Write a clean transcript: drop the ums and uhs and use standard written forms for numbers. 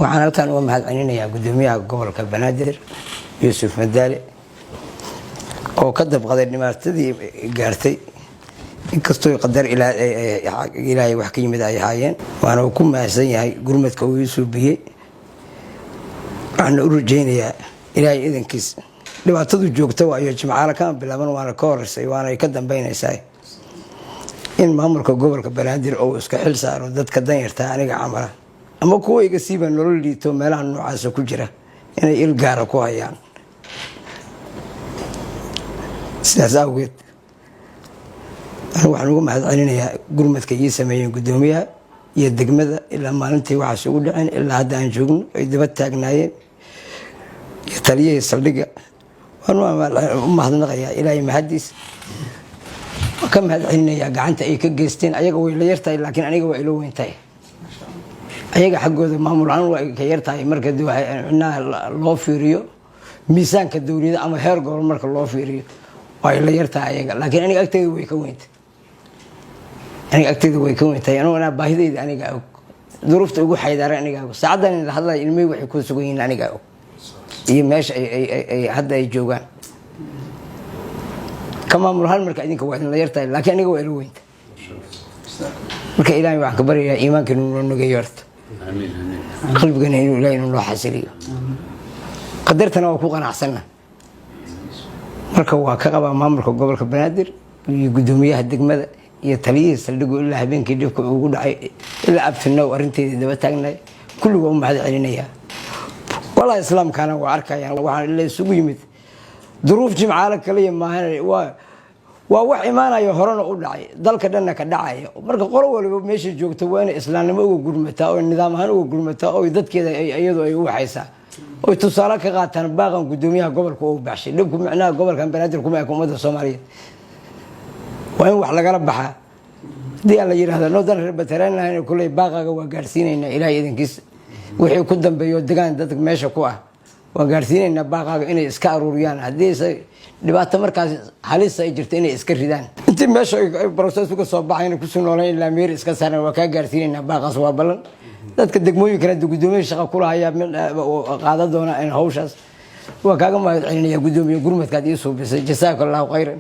waxaan halkan uga mahadcelinayaa gudoomiyaha gobolka Banaadir Yuusuf Madaali oo ka dabqaday dhimaatadii gaartay inkastoo qadar ilaahay wax ka yimid ay haayeen waana ku mahadsan yahay gurmadka uu soo bixiyay waxaan u rajaynayaa ilaahay idankiis dhibaatadu joogto waayo jimcaale ka bilaaban waana ka horeysay waana ka dambeynaysaa in maamulka gobolka Banaadir oo iska xil saaro dadka danyarta aniga camala ama kuwa iga siiba nolol liito meelaha noocaas ku jira inay il gaar ku hayaan sidaas awgeed waxaan ugu mahadcelinayaa gurmadka ii sameeyeen gudoomiyaha iyo degmada ilaa maalintii waxa ugu dhaceen ilaa hadda aan joogno ay daba taagnaayeen iyo taliyay saldhiga waan u mahadnaqayaa ilaahay mahadiis ka mahadcelinayaa gacanta ay ka geysteen ayaga way la yartahay laakiin aniga waa ilo weyntahay ayaga xaqooda maamul aan waa ka yartahay marka loo fiiriyo miisaanka dawladda ama heer gobol marka loo fiiriyo waa la yartahay ayaga laakiin aniga agteedu way ka weyntahay aniga baahidayda aniga duruufta ugu xaydaaran aniga saacadan la hadlay ilmay waxay ku sugan yihiin aniga iyo meesha ay hadda ay joogaan kama maamul marka idinka waa la yartahay laakiin aniga waa ilo weyntahay marka ilaahay waxaan ka baryayaa iimaanka inuu naga yarto qalbigana inuu ilaahay inuu loo xasiliyo qadartana waa ku qanacsana marka waa ka qabaa maamulka gobolka Banaadir iyo gudoomiyaha degmada iyo taliyada saldhigu ilaa habeenkii dhibka ugu dhacay ilaa abtino arinteedii daba taagnay kulliga u mahadcelinayaa wallahi islaamkana waa arkayaan waxaan la isugu yimid duruuf jimcaale kaliya maahan waa wax imaanayo horena u dhacay dalka dhanna ka dhacay marka qolo waliba meesha joogto waa in islaamnimo uga gurmataa oo nidaam ahaan uga gurmataa oo dadkeeda iyadoo ay u waxaysaa oo tusaale ka qaataan baaqan gudoomiyaha gobolka oo baxshay dhibku macnaha gobolkan Banaadir kuma ka umada Soomaaliyeed waa in wax lagala baxaa hadii la yiraahdo noodan reer Bataraan kulay baaqaga waa gaarsiinayna ilaahay idinkiis wixii ku dambeeyo deegaan dadka meesha ku ah waa gaarsiinayna baaqaga inay iska aruuriyaan hadii dhibaato markaas halis ay jirto inay iska ridaan intii meesha ay process uga soo baxayna ku soo nooleen ilaa meer iska saaran waa ka gaarsiinayna baaqas waa balan dadka degmooyinka gudoomiyaha shaqo ku lahayaa qaada doona in hawshaas waa kaaga mahadcelinayaa gudoomiyaha gurmadka iyo soo bisay jasaakallahu khayran